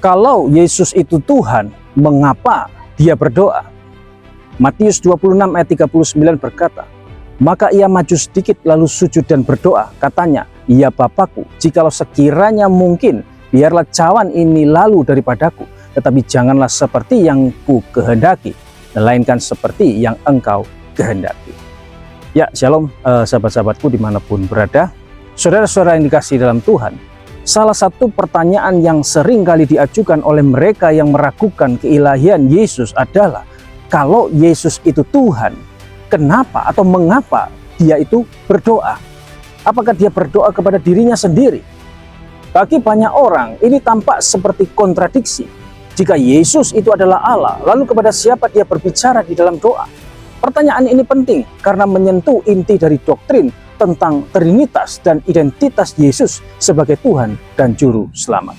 Kalau Yesus itu Tuhan, mengapa dia berdoa? Matius 26 ayat 39 berkata, maka ia maju sedikit lalu sujud dan berdoa. Katanya, ya Bapakku, jikalau sekiranya mungkin, biarlah cawan ini lalu daripadaku. Tetapi janganlah seperti yang ku kehendaki, melainkan seperti yang engkau kehendaki. Ya, shalom sahabat-sahabatku dimanapun berada. Saudara-saudara yang dikasihi dalam Tuhan, salah satu pertanyaan yang sering kali diajukan oleh mereka yang meragukan keilahian Yesus adalah, kalau Yesus itu Tuhan, kenapa atau mengapa dia itu berdoa? Apakah dia berdoa kepada dirinya sendiri? Bagi banyak orang ini tampak seperti kontradiksi. Jika Yesus itu adalah Allah, lalu kepada siapa dia berbicara di dalam doa? Pertanyaan ini penting karena menyentuh inti dari doktrin tentang Trinitas dan identitas Yesus sebagai Tuhan dan Juru Selamat.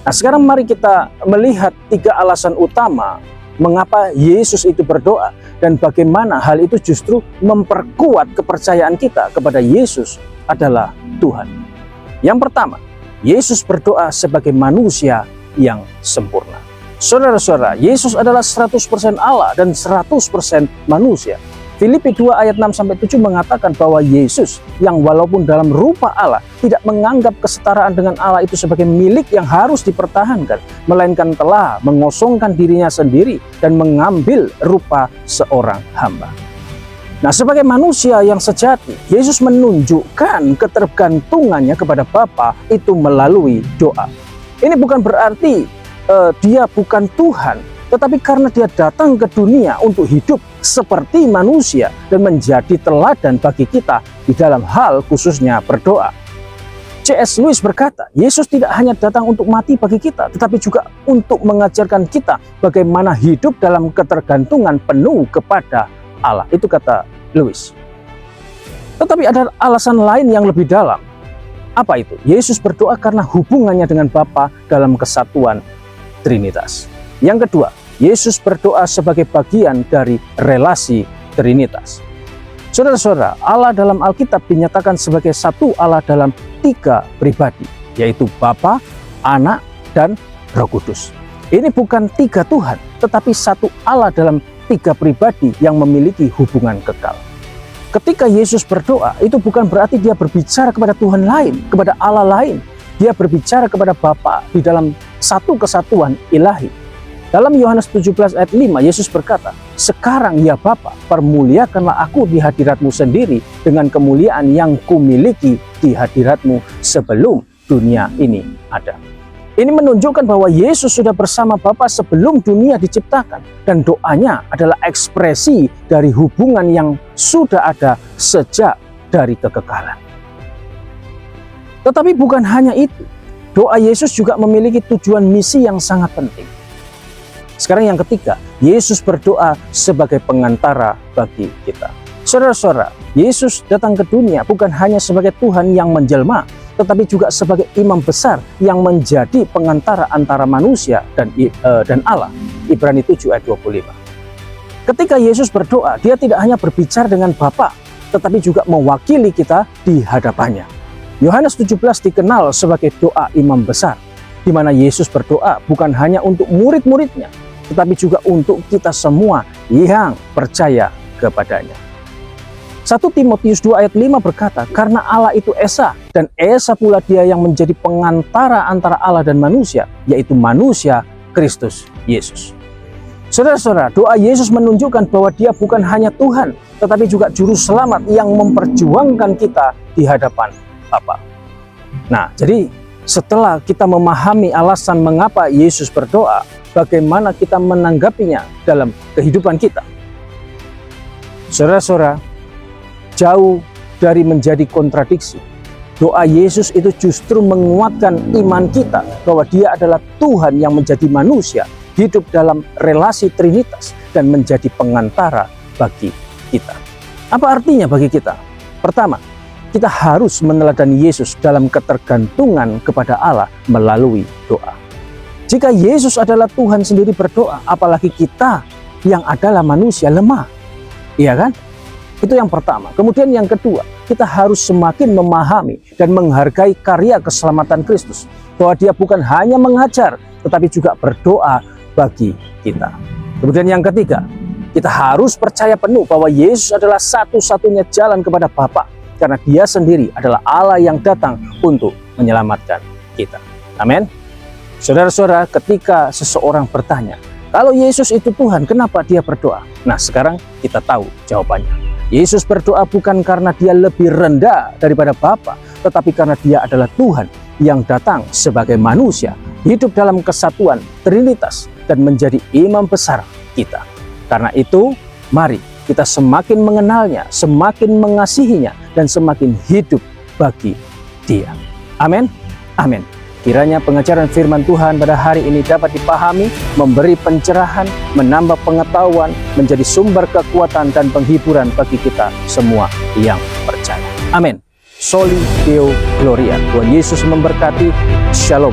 Nah, sekarang mari kita melihat 3 alasan utama mengapa Yesus itu berdoa dan bagaimana hal itu justru memperkuat kepercayaan kita kepada Yesus adalah Tuhan. Yang pertama, Yesus berdoa sebagai manusia yang sempurna. Saudara-saudara, Yesus adalah 100% Allah dan 100% manusia. Filipi 2 ayat 6-7 mengatakan bahwa Yesus yang walaupun dalam rupa Allah tidak menganggap kesetaraan dengan Allah itu sebagai milik yang harus dipertahankan, melainkan telah mengosongkan dirinya sendiri dan mengambil rupa seorang hamba. Nah, sebagai manusia yang sejati, Yesus menunjukkan ketergantungannya kepada Bapa itu melalui doa. Ini bukan berarti dia bukan Tuhan, tetapi karena dia datang ke dunia untuk hidup seperti manusia dan menjadi teladan bagi kita di dalam hal khususnya berdoa. C.S. Lewis berkata, Yesus tidak hanya datang untuk mati bagi kita, tetapi juga untuk mengajarkan kita bagaimana hidup dalam ketergantungan penuh kepada Allah. Itu kata Lewis. Tetapi ada alasan lain yang lebih dalam. Apa itu? Yesus berdoa karena hubungannya dengan Bapa dalam kesatuan Trinitas. Yang kedua, Yesus berdoa sebagai bagian dari relasi Trinitas. Saudara-saudara, Allah dalam Alkitab dinyatakan sebagai satu Allah dalam 3 pribadi, yaitu Bapa, Anak, dan Roh Kudus. Ini bukan 3 Tuhan, tetapi satu Allah dalam 3 pribadi yang memiliki hubungan kekal. Ketika Yesus berdoa, itu bukan berarti dia berbicara kepada Tuhan lain, kepada Allah lain. Dia berbicara kepada Bapa di dalam satu kesatuan ilahi. Dalam Yohanes 17 ayat 5, Yesus berkata, sekarang ya Bapa, permuliakanlah aku di hadiratmu sendiri dengan kemuliaan yang kumiliki di hadiratmu sebelum dunia ini ada. Ini menunjukkan bahwa Yesus sudah bersama Bapa sebelum dunia diciptakan. Dan doanya adalah ekspresi dari hubungan yang sudah ada sejak dari kekekalan. Tetapi bukan hanya itu, doa Yesus juga memiliki tujuan misi yang sangat penting. Sekarang yang ketiga, Yesus berdoa sebagai pengantara bagi kita. Saudara-saudara, Yesus datang ke dunia bukan hanya sebagai Tuhan yang menjelma, tetapi juga sebagai imam besar yang menjadi pengantara antara manusia dan Allah. Ibrani 7 ayat 25. Ketika Yesus berdoa, dia tidak hanya berbicara dengan Bapa, tetapi juga mewakili kita di hadapannya. Yohanes 17 dikenal sebagai doa imam besar, di mana Yesus berdoa bukan hanya untuk murid-muridnya, tetapi juga untuk kita semua yang percaya kepadanya. 1 Timotius 2 ayat 5 berkata, karena Allah itu Esa, dan Esa pula dia yang menjadi pengantara antara Allah dan manusia, yaitu manusia Kristus Yesus. Saudara-saudara, doa Yesus menunjukkan bahwa dia bukan hanya Tuhan, tetapi juga Juru Selamat yang memperjuangkan kita di hadapan Bapa. Nah, jadi setelah kita memahami alasan mengapa Yesus berdoa, bagaimana kita menanggapinya dalam kehidupan kita? Saudara-saudara, jauh dari menjadi kontradiksi, doa Yesus itu justru menguatkan iman kita bahwa dia adalah Tuhan yang menjadi manusia, hidup dalam relasi Trinitas, dan menjadi pengantara bagi kita. Apa artinya bagi kita? Pertama, kita harus meneladani Yesus dalam ketergantungan kepada Allah melalui doa. Jika Yesus adalah Tuhan sendiri berdoa, apalagi kita yang adalah manusia lemah, iya kan? Itu yang pertama. Kemudian yang kedua, kita harus semakin memahami dan menghargai karya keselamatan Kristus. Bahwa dia bukan hanya mengajar, tetapi juga berdoa bagi kita. Kemudian yang ketiga, kita harus percaya penuh bahwa Yesus adalah satu-satunya jalan kepada Bapa. Karena dia sendiri adalah Allah yang datang untuk menyelamatkan kita. Amin. Saudara-saudara, ketika seseorang bertanya, kalau Yesus itu Tuhan, kenapa dia berdoa? Nah, sekarang kita tahu jawabannya. Yesus berdoa bukan karena dia lebih rendah daripada Bapa, tetapi karena dia adalah Tuhan yang datang sebagai manusia, hidup dalam kesatuan Trinitas, dan menjadi imam besar kita. Karena itu, mari kita semakin mengenalnya, semakin mengasihinya, dan semakin hidup bagi dia. Amin. Amin. Kiranya pengajaran firman Tuhan pada hari ini dapat dipahami, memberi pencerahan, menambah pengetahuan, menjadi sumber kekuatan dan penghiburan bagi kita semua yang percaya. Amin. Soli Deo Gloria. Tuhan Yesus memberkati. Shalom.